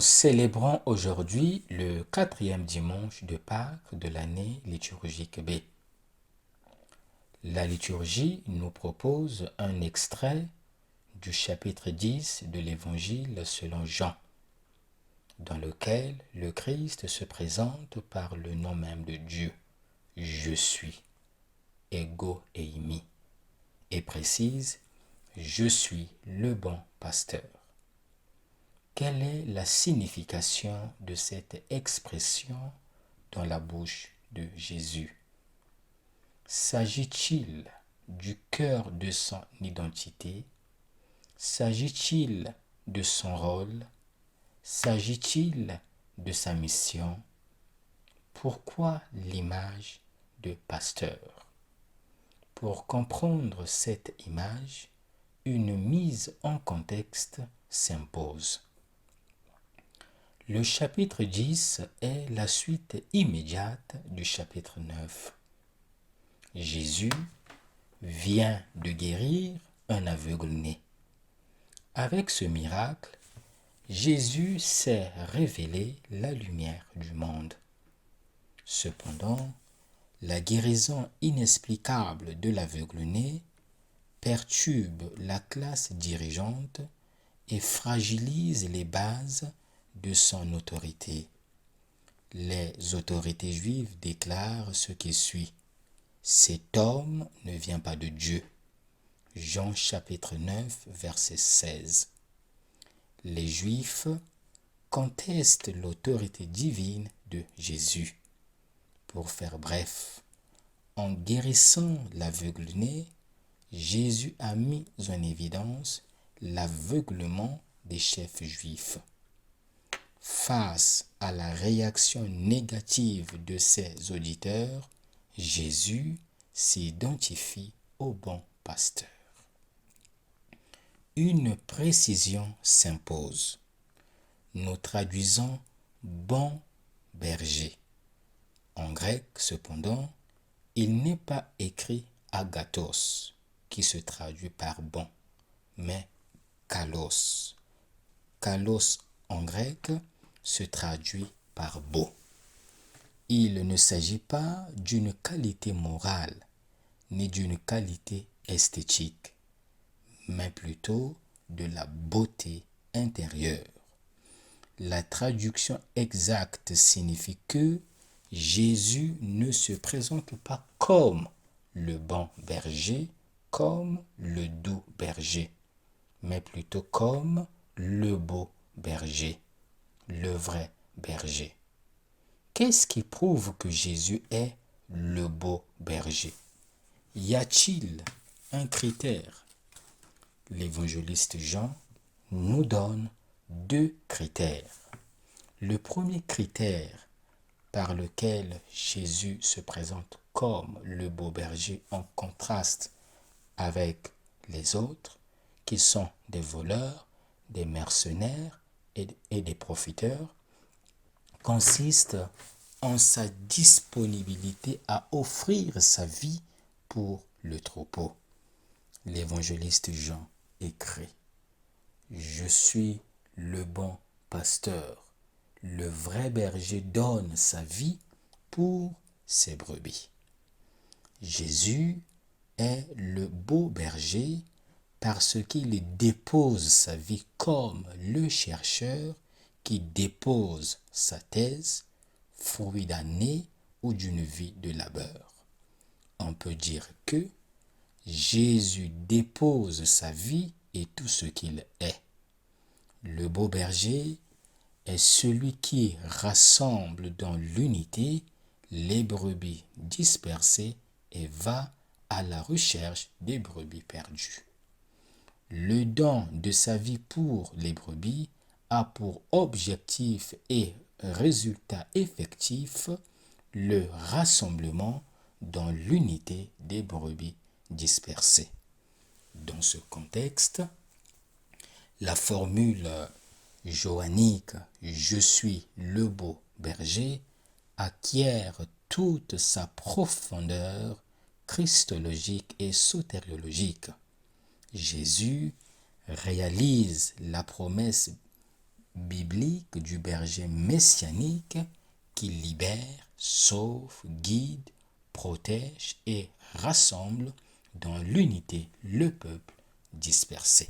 Nous célébrons aujourd'hui le 4e dimanche de Pâques de l'année liturgique B. La liturgie nous propose un extrait du chapitre 10 de l'Évangile selon Jean, dans lequel le Christ se présente par le nom même de Dieu, Je suis, ego eimi, et précise, Je suis le bon pasteur. Quelle est la signification de cette expression dans la bouche de Jésus? S'agit-il du cœur de son identité? S'agit-il de son rôle? S'agit-il de sa mission? Pourquoi l'image de pasteur? Pour comprendre cette image, une mise en contexte s'impose. Le chapitre 10 est la suite immédiate du chapitre 9. Jésus vient de guérir un aveugle-né. Avec ce miracle, Jésus s'est révélé la lumière du monde. Cependant, la guérison inexplicable de l'aveugle-né perturbe la classe dirigeante et fragilise les bases de son autorité. Les autorités juives déclarent ce qui suit. Cet homme ne vient pas de Dieu. Jean chapitre 9, verset 16. Les Juifs contestent l'autorité divine de Jésus. Pour faire bref, en guérissant l'aveugle-né, Jésus a mis en évidence l'aveuglement des chefs juifs. Face à la réaction négative de ses auditeurs, Jésus s'identifie au bon pasteur. Une précision s'impose. Nous traduisons bon berger. En grec, cependant, il n'est pas écrit agathos, qui se traduit par bon, mais kalos. Kalos en grec se traduit par beau. Il ne s'agit pas d'une qualité morale ni d'une qualité esthétique, mais plutôt de la beauté intérieure. La traduction exacte signifie que Jésus ne se présente pas comme le bon berger, comme le doux berger, mais plutôt comme le beau berger, le vrai berger. Qu'est-ce qui prouve que Jésus est le beau berger? Y a-t-il un critère? L'évangéliste Jean nous donne 2 critères. Le premier critère par lequel Jésus se présente comme le beau berger en contraste avec les autres, qui sont des voleurs, des mercenaires et des profiteurs, consiste en sa disponibilité à offrir sa vie pour le troupeau. L'évangéliste Jean écrit « Je suis le bon pasteur. Le vrai berger donne sa vie pour ses brebis. » Jésus est le beau berger parce qu'il dépose sa vie comme le chercheur qui dépose sa thèse, fruit d'un nez ou d'une vie de labeur. On peut dire que Jésus dépose sa vie et tout ce qu'il est. Le beau berger est celui qui rassemble dans l'unité les brebis dispersées et va à la recherche des brebis perdues. Le don de sa vie pour les brebis a pour objectif et résultat effectif le rassemblement dans l'unité des brebis dispersées. Dans ce contexte, la formule johannique « Je suis le beau berger » acquiert toute sa profondeur christologique et sotériologique. Jésus réalise la promesse biblique du berger messianique qui libère, sauve, guide, protège et rassemble dans l'unité le peuple dispersé.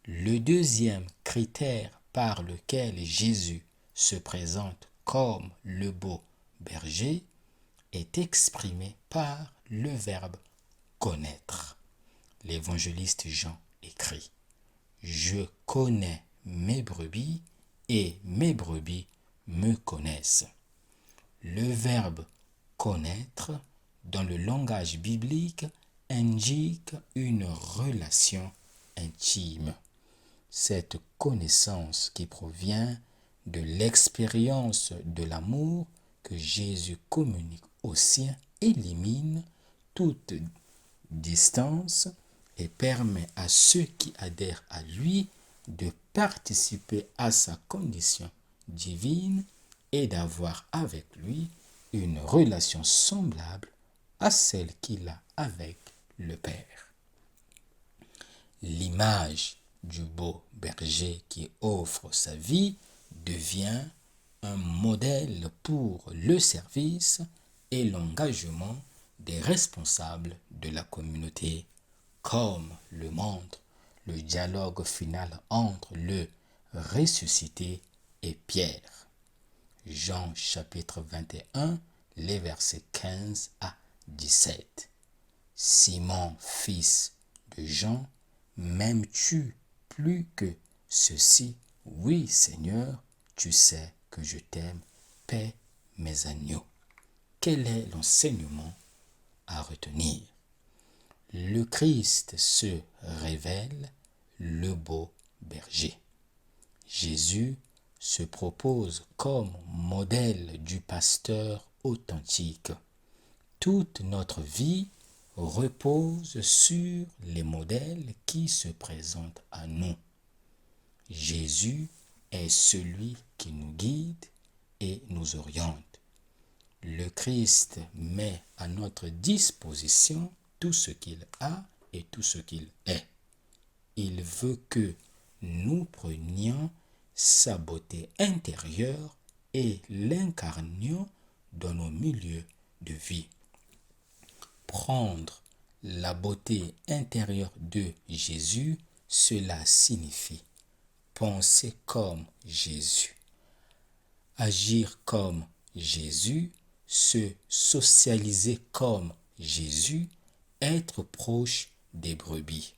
Le deuxième critère par lequel Jésus se présente comme le beau berger est exprimé par le verbe connaître. L'évangéliste Jean écrit : Je connais mes brebis et mes brebis me connaissent. Le verbe connaître dans le langage biblique indique une relation intime. Cette connaissance qui provient de l'expérience de l'amour que Jésus communique aux siens élimine toute distance et permet à ceux qui adhèrent à lui de participer à sa condition divine et d'avoir avec lui une relation semblable à celle qu'il a avec le Père. L'image du beau berger qui offre sa vie devient un modèle pour le service et l'engagement des responsables de la communauté, comme le montre le dialogue final entre le ressuscité et Pierre. Jean chapitre 21, les versets 15 à 17. Simon, fils de Jean, m'aimes-tu plus que ceci? Oui, Seigneur, tu sais que je t'aime, paie mes agneaux. Quel est l'enseignement à retenir? Le Christ se révèle le beau berger. Jésus se propose comme modèle du pasteur authentique. Toute notre vie repose sur les modèles qui se présentent à nous. Jésus est celui qui nous guide et nous oriente. Le Christ met à notre disposition tout ce qu'il a et tout ce qu'il est. Il veut que nous prenions sa beauté intérieure et l'incarnions dans nos milieux de vie. Prendre la beauté intérieure de Jésus, cela signifie penser comme Jésus, agir comme Jésus, se socialiser comme Jésus, être proche des brebis.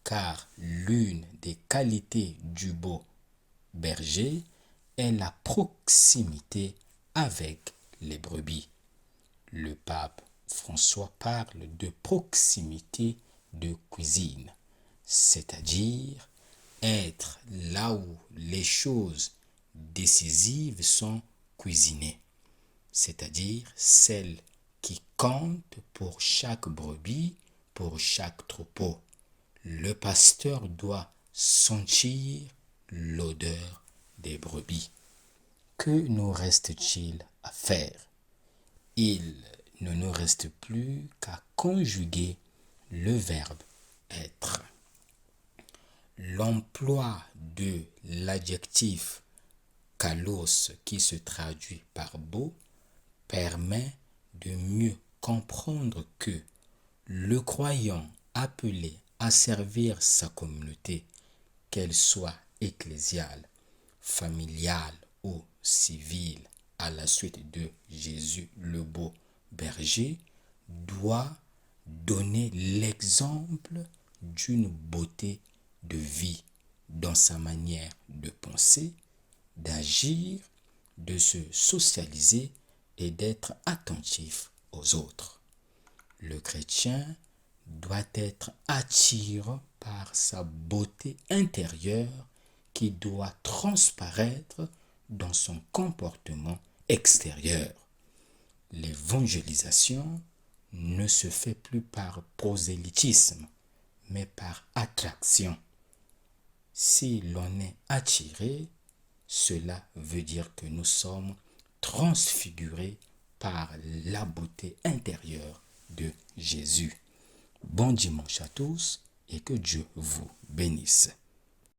Car l'une des qualités du beau berger est la proximité avec les brebis. Le pape François parle de proximité de cuisine, c'est-à-dire être là où les choses décisives sont cuisinées, c'est-à-dire celles qui comptent pour chaque brebis, pour chaque troupeau. Le pasteur doit sentir l'odeur des brebis. Que nous reste-t-il à faire? Il ne nous reste plus qu'à conjuguer le verbe être. L'emploi de l'adjectif kalos qui se traduit par beau permet de mieux comprendre que le croyant appelé à servir sa communauté, qu'elle soit ecclésiale, familiale ou civile, à la suite de Jésus le beau berger, doit donner l'exemple d'une beauté de vie dans sa manière de penser, d'agir, de se socialiser et d'être attentif aux autres. Le chrétien doit être attiré par sa beauté intérieure qui doit transparaître dans son comportement extérieur. L'évangélisation ne se fait plus par prosélytisme, mais par attraction. Si l'on est attiré, cela veut dire que nous sommes transfigurés par la beauté intérieure de Jésus. Bon dimanche à tous et que Dieu vous bénisse.